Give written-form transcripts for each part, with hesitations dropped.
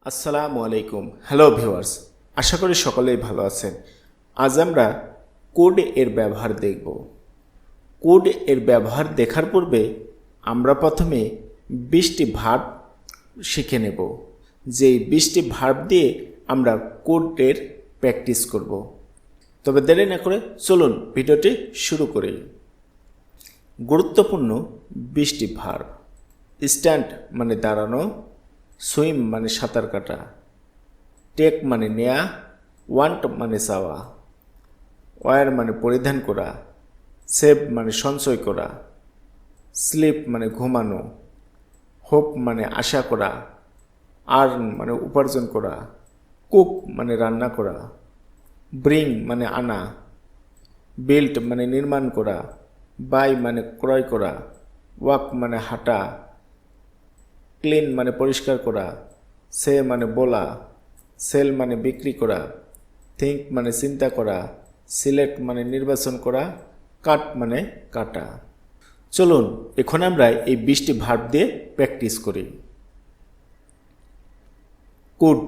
আসসালামু আলাইকুম। Hello viewers, আশা করি সকলেই ভালো আছেন। আজ আমরা কোড এর ব্যবহার দেখব। কোড এর ব্যবহার দেখার পূর্বে আমরা প্রথমে 20টি ভার্ব শিখে নেব। যেই 20টি ভার্ব দিয়ে আমরা কোডের প্র্যাকটিস করব। তবে দেরি না করে চলুন ভিডিওটি শুরু করি। গুরুত্বপূর্ণ 20টি ভার্ব। স্ট্যান্ড মানে দাঁড়ানো, সুইম মানে সাঁতার কাটা, টেক মানে নেয়া, ওয়ান্ট মানে চাওয়া, ওয়ার মানে পরিধান করা, সেভ মানে সঞ্চয় করা, স্লিপ মানে ঘুমানো, হোপ মানে আশা করা, আর্ন মানে উপার্জন করা, কুক মানে রান্না করা, ব্রিং মানে আনা, বিল্ড মানে নির্মাণ করা, বাই মানে ক্রয় করা, ওয়াক মানে হাঁটা, ক্লিন মানে পরিষ্কার করা, সে মানে বলা, সেল মানে বিক্রি করা, থিঙ্ক মানে চিন্তা করা, সিলেক্ট মানে নির্বাচন করা, কাট মানে কাটা। চলুন এখন আমরা এই 20টি ভার্ব দিয়ে প্র্যাকটিস করি। কুড,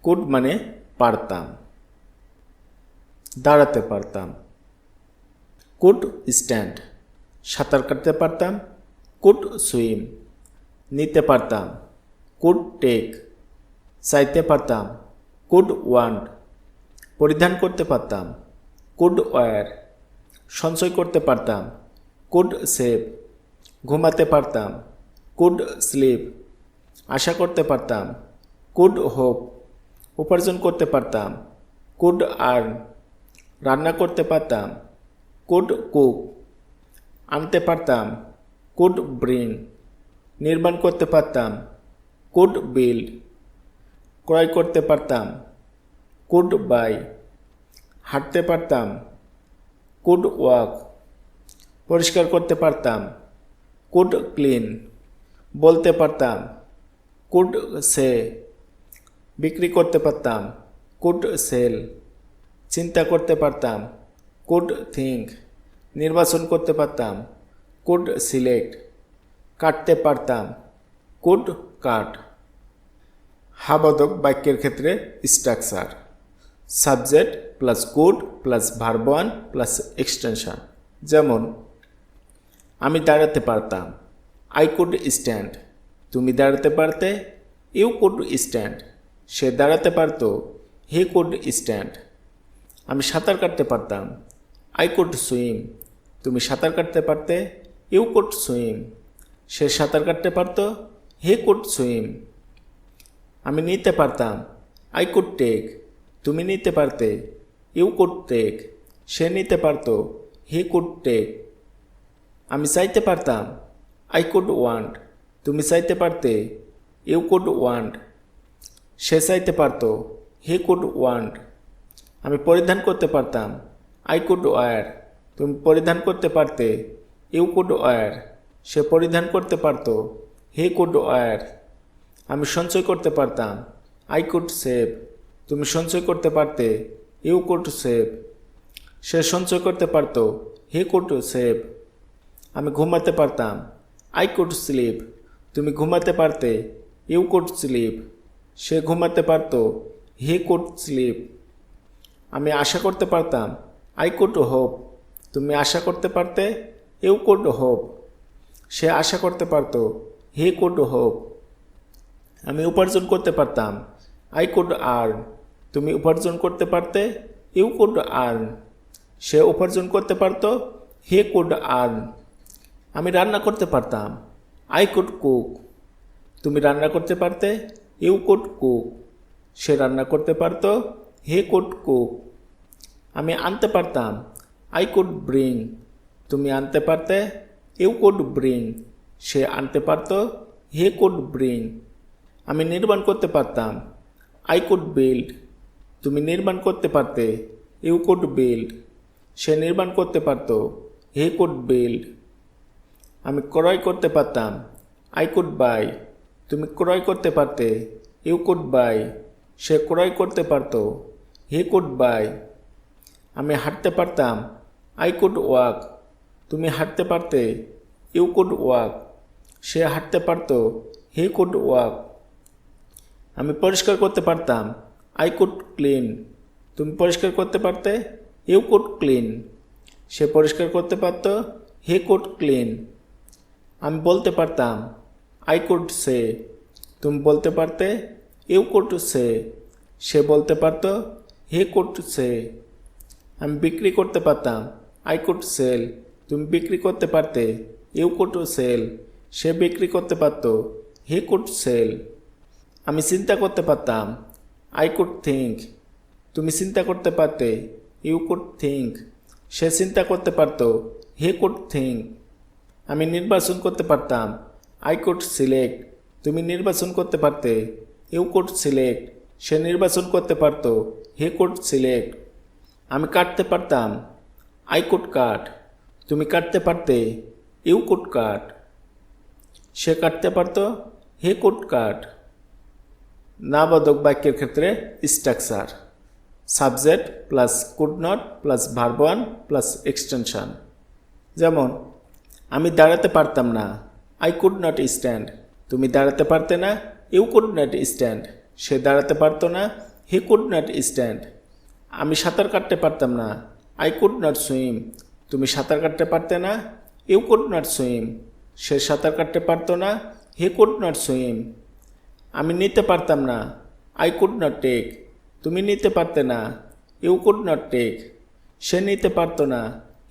কুড মানে পারতাম, দাঁড়াতে পারতাম। কুড স্ট্যান্ড, সাঁতার কাটতে পারতাম। কুড সুইম, নিতে পারতাম। কুড টেক, চাইতে পারতাম। কুড ওয়ান্ট, পরিধান করতে পারতাম। কুড ওয়্যার, সঞ্চয় করতে পারতাম। কুড সেভ, ঘুমাতে পারতাম। কুড স্লিপ, আশা করতে পারতাম। কুড হোপ, উপার্জন করতে পারতাম। কুড আর্ন, রান্না করতে পারতাম। কুড কুক, আনতে পারতাম। কুড ব্রিং, নির্মাণ করতে পারতাম। কুড বিল্ড, ক্রয় করতে পারতাম। কুড বাই, হাঁটতে পারতাম। কুড ওয়াক, পরিষ্কার করতে পারতাম। কুড ক্লিন, বলতে পারতাম। কুড সে, বিক্রি করতে পারতাম। কুড সেল, চিন্তা করতে পারতাম। কুড থিঙ্ক, নির্বাচন করতে পারতাম। কুড সিলেক্ট, কাটতে পারতাম। কুড কাট। হাবোধক বাক্যের ক্ষেত্রে structure: subject plus could plus verb one plus extension. যেমন আমি দাঁড়াতে পারতাম, আই কুড স্ট্যান্ড। তুমি দাঁড়াতে পারতে, ইউ কুড স্ট্যান্ড। সে দাঁড়াতে পারত, হি কুড স্ট্যান্ড। আমি সাঁতার কাটতে পারতাম, আই কুড সুইম। তুমি সাঁতার কাটতে পারতে, ইউ কুড সুইম। সে সাঁতার কাটতে পারত, হি কুড সুইম। আমি নিতে পারতাম, আই কুড টেক। তুমি নিতে পারতে, ইউ কুড টেক। সে নিতে পারত, হি কুড টেক। আমি চাইতে পারতাম, আই কুড ওয়ান্ট। তুমি চাইতে পারতে, ইউ কুড ওয়ান্ট। সে চাইতে পারত, হি কুড ওয়ান্ট। আমি পরিধান করতে পারতাম, আই কুড ওয়্যার। তুমি পরিধান করতে পারতে, ইউ কুড ওয়্যার। সে পরিধান করতে পারত, হি কুড ওয়্যার। আমি সঞ্চয় করতে পারতাম, আই কুড সেভ। তুমি সঞ্চয় করতে পারতে, ইউ কুড সেভ। সে সঞ্চয় করতে পারত, হি কুড সেভ। আমি ঘুমাতে পারতাম, আই কুড স্লিপ। তুমি ঘুমাতে পারতে, ইউ কুড স্লিপ। সে ঘুমাতে পারত, হি কুড স্লিপ। আমি আশা করতে পারতাম, আই কুড হোপ। তুমি আশা করতে পারতে, ইউ কুড হোপ। সে আশা করতে পারত, হি কুড হোপ। আমি উপার্জন করতে পারতাম, আই কুড আর্ন। তুমি উপার্জন করতে পারতে, ইউ কুড আর্ন। সে উপার্জন করতে পারত, হি কুড আর্ন। আমি রান্না করতে পারতাম, আই কুড কুক। তুমি রান্না করতে পারতে, ইউ কুড কুক। সে রান্না করতে পারত, হি কুড কুক। আমি আনতে পারতাম, আই কুড ব্রিং। তুমি আনতে পারতে, ইউ কুড ব্রিং। সে আনতে পারত, হি কুড ব্রিং। আমি নির্মাণ করতে পারতাম, আই কুড বিল্ড। তুমি নির্মাণ করতে পারতে, ইউ কুড বিল্ড। সে নির্মাণ করতে পারত, হি কুড বিল্ড। আমি ক্রয় করতে পারতাম, আই কুড বাই। তুমি ক্রয় করতে পারতে, ইউ কুড বাই। সে ক্রয় করতে পারত, হি কুড বাই। আমি হাঁটতে পারতাম, আই কুড ওয়াক। তুমি হাঁটতে পারতে, ইউ কুড ওয়াক। সে হাঁটতে পারত, হি কুড ওয়াক। আমি পরিষ্কার করতে পারতাম, আই কুড ক্লিন। তুমি পরিষ্কার করতে পারতে, ইউ কুড ক্লিন। সে পরিষ্কার করতে পারত, হি কুড ক্লিন। আমি বলতে পারতাম, আই কুড সে। তুমি বলতে পারতে, ইউ কুড সে। সে বলতে পারত, হি কুড সে। আমি বিক্রি করতে পারতাম, আই কুড সেল। তুমি বিক্রি করতে পারতে, ইউ কুড সেল। সে বিক্রি করতে পারত, হি কুড সেল। আমি চিন্তা করতে পারতাম, আই কুড থিঙ্ক। তুমি চিন্তা করতে পারতে, ইউ কুড থিঙ্ক। সে চিন্তা করতে পারত, হি কুড থিঙ্ক। আমি নির্বাচন করতে পারতাম, আই কুড সিলেক্ট। তুমি নির্বাচন করতে পারতে, ইউ কুড সিলেক্ট। সে নির্বাচন করতে পারত, হি কুড সিলেক্ট। আমি কাটতে পারতাম, আই কুড কাট। তুমি কাটতে পারতে, ইউ কুড কাট। সে কাটতে পারত, হি কুড কাট। নাবোধক বাক্যের ক্ষেত্রে structure subject plus could not plus verb one plus extension. যেমন আমি দাঁড়াতে পারতাম না, আই কুড নট স্ট্যান্ড। তুমি দাঁড়াতে পারতে না, ইউ কুড নট স্ট্যান্ড। সে দাঁড়াতে পারতো না, হি কুড নট স্ট্যান্ড। আমি সাঁতার কাটতে পারতাম না, আই কুড নট সুইম। তুমি সাঁতার কাটতে পারতে না, ইউ কুড নট সুইম। সে সাঁতার কাটতে পারতো না, হি কুড নট সুইম। আমি নিতে পারতাম না, আই কুড নট টেক। তুমি নিতে পারতে না, ইউ কুড নট টেক। সে নিতে পারতো না,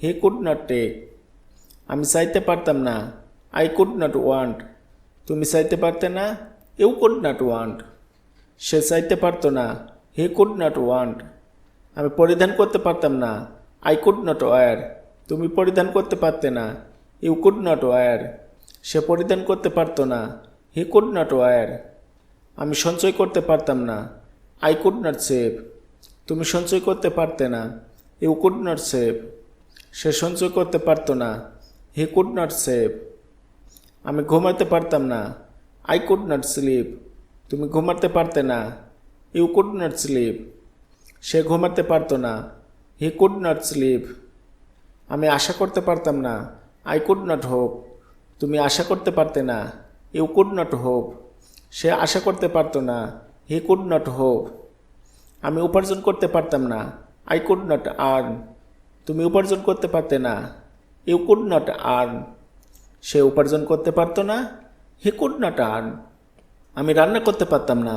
হি কুড নট টেক। আমি চাইতে পারতাম না, আই কুড নট ওয়ান্ট। তুমি চাইতে পারতে না, ইউ কুড নট ওয়ান্ট। সে চাইতে পারতো না, হি কুড নট ওয়ান্ট। আমি পরিধান করতে পারতাম না, আই কুড নট ওয়্যার। তুমি পরিধান করতে পারতে না, ইউ কুড নট ওয়্যার। সে পরিধান করতে পারতো না, হি কুড নট ওয়্যার। আমি সঞ্চয় করতে পারতাম না, আই কুড নট সেভ। তুমি সঞ্চয় করতে পারতে না, ইউ কুড নট সেভ। সে সঞ্চয় করতে পারতো না, হি কুড নট সেভ। আমি ঘুমাতে পারতাম না, আই কুড নট স্লিপ। তুমি ঘুমাতে পারতে না, ইউ কুড নট স্লিপ। সে ঘুমাতে পারতো না, হি কুড নট স্লিপ। আমি আশা করতে পারতাম না, আই কুড নট হোপ। তুমি আশা করতে পারতে না, ইউ কুড নট হোপ। সে আশা করতে পারতো না, হি কুড নট হোপ। আমি উপার্জন করতে পারতাম না, আই কুড নট আর্ন। তুমি উপার্জন করতে পারতে না, ইউ কুড নট আর্ন। সে উপার্জন করতে পারতো না, হি কুড নট আর্ন। আমি রান্না করতে পারতাম না,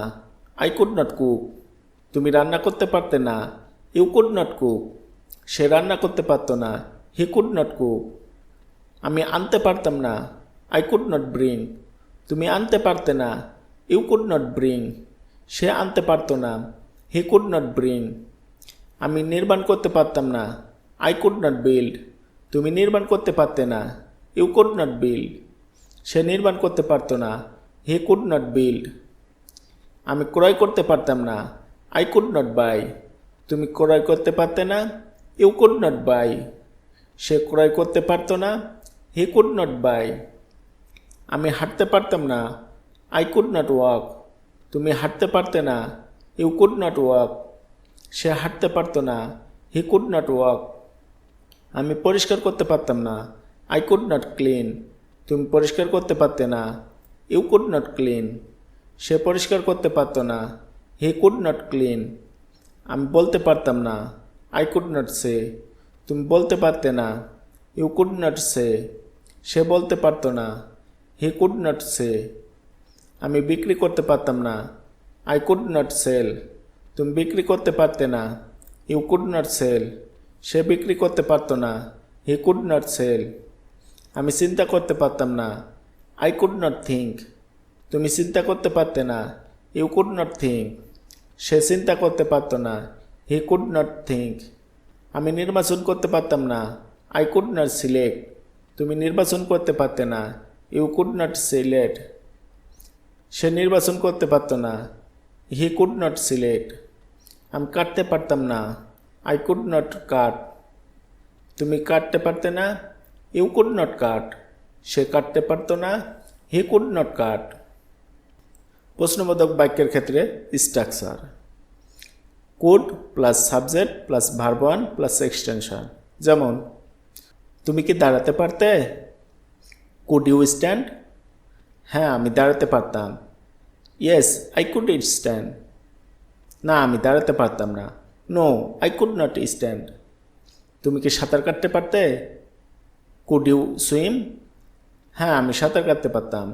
আই কুড নট কুক। তুমি রান্না করতে পারতে না, ইউ কুড নট কুক। সে রান্না করতে পারতো না, হি কুড নট কুক। আমি আনতে পারতাম না, আই কুড নট ব্রিং। তুমি আনতে পারতে না, ইউ কুড নট ব্রিং। সে আনতে পারতো না, হি কুড নট ব্রিং। আমি নির্মাণ করতে পারতাম না, আই কুড নট বিল্ড। তুমি নির্মাণ করতে পারতে না, ইউ কুড নট বিল্ড। সে নির্মাণ করতে পারতো না, হি কুড নট বিল্ড। আমি ক্রয় করতে পারতাম না, আই কুড নট বাই। তুমি ক্রয় করতে পারতে না, ইউ কুড নট বাই। সে ক্রয় করতে পারতো না, হি কুড নট বাই। আমি হাঁটতে পারতাম না, আই কুড নট ওয়াক। তুমি হাঁটতে পারতে না, ইউ কুড নট ওয়াক। সে হাঁটতে পারতো না, হি কুড নট ওয়াক। আমি পরিষ্কার করতে পারতাম না, আই কুড নট ক্লিন। তুমি পরিষ্কার করতে পারতে না, ইউ কুড নট ক্লিন। সে পরিষ্কার করতে পারতো না, হি কুড নট ক্লিন। আমি বলতে পারতাম না, আই কুড নট সে। তুমি বলতে পারতে না, ইউ কুড নট সে। সে বলতে পারতো না, হি কুড নট সে। আমি বিক্রি করতে পারতাম না, আই কুড নট সেল। তুমি বিক্রি করতে পারতে না, ইউ কুড নট সেল। সে বিক্রি করতে পারতো না, হি কুড নট সেল। আমি চিন্তা করতে পারতাম না, আই কুড নট থিঙ্ক। তুমি চিন্তা করতে পারতে না, ইউ কুড নট থিঙ্ক। সে চিন্তা করতে পারতো না, হি কুড নট থিঙ্ক। আমি নির্বাচন করতে পারতাম না, আই কুড নট সিলেক্ট। তুমি নির্বাচন করতে পারতে না, ইউ কুড নট সিলেক্ট। সে নির্বাচন করতে পারতো না, হি কুড নট সিলেক্ট। আমি কাটতে পারতাম না, আই কুড নট কাট। তুমি কাটতে পারতে না, ইউ কুড নট কাট। সে কাটতে পারতো না, হি কুড নট কাট। প্রশ্নবোধক বাক্যের ক্ষেত্রে structure could plus subject plus verb one plus extension. যেমন তুমি কি দাঁড়াতে পারতে, কুড ইউ স্ট্যান্ড। হ্যাঁ আমি দাঁড়াতে পারতাম। Yes I could stand. না আমি দাঁড়াতে পারতাম না। No I could not stand. তুমি কি সাঁতার কাটতে পারতে? Could you swim? হ্যাঁ আমি সাঁতার কাটতে পারতাম।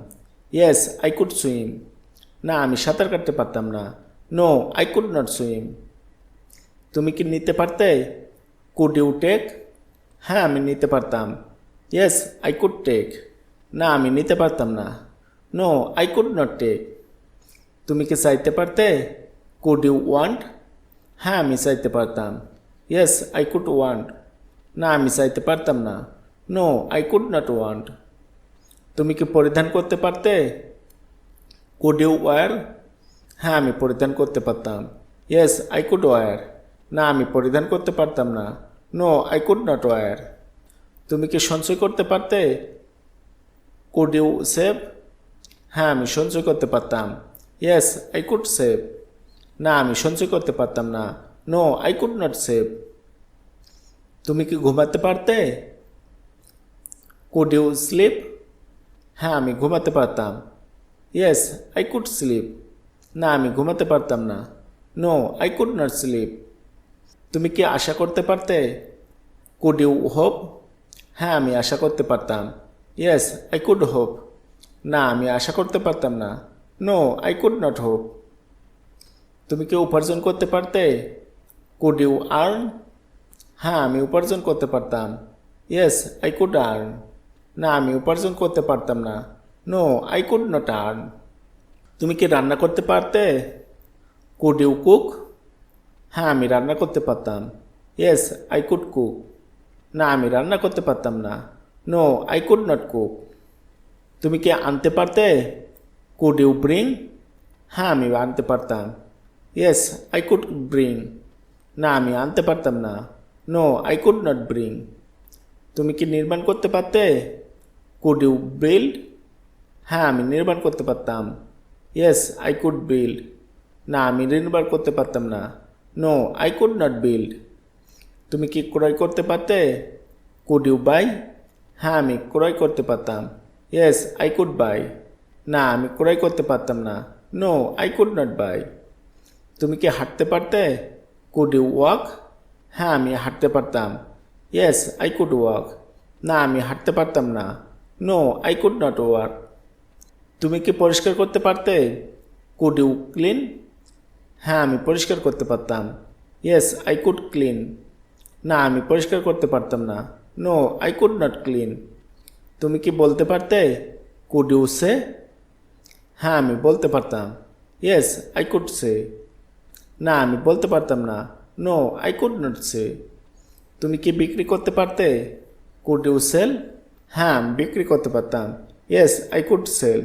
Yes I could swim. না আমি সাঁতার কাটতে পারতাম না। No I could not swim. তুমি কি নিতে পারতে? Could you take? হ্যাঁ আমি নিতে পারতাম। Yes I could take. না আমি নিতে পারতাম না। No I could not take. তুমি কি চাইতে পারতে? Could you want? হ্যাঁ আমি চাইতে পারতাম। Yes I could want. না আমি চাইতে পারতাম না। No I could not want. তুমি কি পরিধান করতে পারতে? Could you wear? হ্যাঁ আমি পরিধান করতে পারতাম। Yes I could wear. না আমি পরিধান করতে পারতাম না। No I could not wear. তুমি কি সঞ্চয় করতে পারতে? Could you save? হ্যাঁ আমি সঞ্চয় করতে পারতাম। Yes I could save. না আমি সঞ্চয় করতে পারতাম না। No I could not save. তুমি কি ঘুমাতে পারতে? Could you sleep? হ্যাঁ আমি ঘুমাতে পারতাম। Yes I could sleep. না আমি ঘুমাতে পারতাম না। No I could not sleep. তুমি কি আশা করতে পারতে? Could you hope? হ্যাঁ আমি আশা করতে পারতাম। Yes I could hope. না আমি আশা করতে পারতাম না। No I could not hope. তুমি কি উপার্জন করতে পারতে? Could you earn? হ্যাঁ আমি উপার্জন করতে পারতাম। Yes I could earn. না আমি উপার্জন করতে পারতাম না। No I could not earn. তুমি কি রান্না করতে পারতে? Could you cook? হ্যাঁ আমি রান্না করতে পারতাম। Yes I could cook. না আমি রান্না করতে পারতাম না। No I could not cook. তুমি কি আনতে পারতে? Could you bring? হ্যাঁ আমি আনতে পারতাম। Yes I could bring. না আমি আনতে পারতাম না। No I could not bring. তুমি কি নির্মাণ করতে পারতে? Could you build? হ্যাঁ আমি নির্মাণ করতে পারতাম। Yes I could build. না আমি নির্মাণ করতে পারতাম না। No I could not build. তুমি কি ক্রয় করতে পারতে? Could you buy? হ্যাঁ আমি ক্রয় করতে পারতাম। Yes I could buy. না আমি ক্রয় করতে পারতাম না। No I could not buy. তুমি কি হাঁটতে পারতে? Could you walk? হ্যাঁ আমি হাঁটতে পারতাম। Yes I could walk. না আমি হাঁটতে পারতাম না। No I could not walk. তুমি কি পরিষ্কার করতে পারতে? Could you clean? হ্যাঁ আমি পরিষ্কার করতে পারতাম। Yes I could clean. না আমি পরিষ্কার করতে পারতাম না। No I could not clean. তুমি কি বলতে পারতে? Could you say? হ্যাঁ আমি বলতে পারতাম। Yes I could say. না আমি বলতে পারতাম না। নো আই কুড নট সে। তুমি কি বিক্রি করতে পারতে? Could you sell? হ্যাঁ আমি বিক্রি করতে পারতাম। Yes I could sell.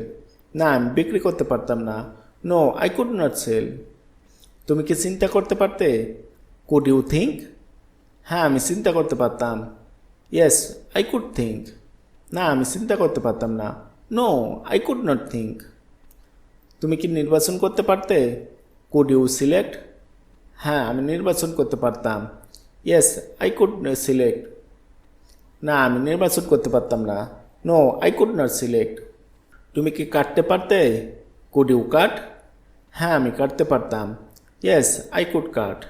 না আমি বিক্রি করতে পারতাম না। No I could not sell. তুমি কি চিন্তা করতে পারতে? Could you think? হ্যাঁ আমি চিন্তা করতে পারতাম। Yes I could think. না আমি চিন্তা করতে পারতাম না। No I could not think. তুমি কি নির্বাচন করতে পারতে? Could you select? হ্যাঁ আমি নির্বাচন করতে পারতাম। Yes I could select. না আমি নির্বাচন করতে পারতাম না। No I could not select. তুমি কি কাটতে পারতে? Could you cut? হ্যাঁ আমি কাটতে পারতাম। Yes I could cut.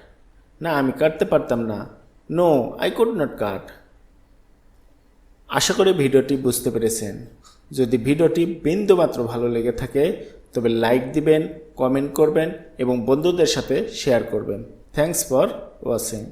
না আমি কাটতে পারতাম না। No I could not cut. আশা করি ভিডিওটি বুঝতে পেরেছেন। যদি ভিডিওটি বিন্দুমাত্র ভালো লেগে থাকে তবে লাইক দিবেন, কমেন্ট করবেন এবং বন্ধুদের সাথে শেয়ার করবেন। Thanks for watching.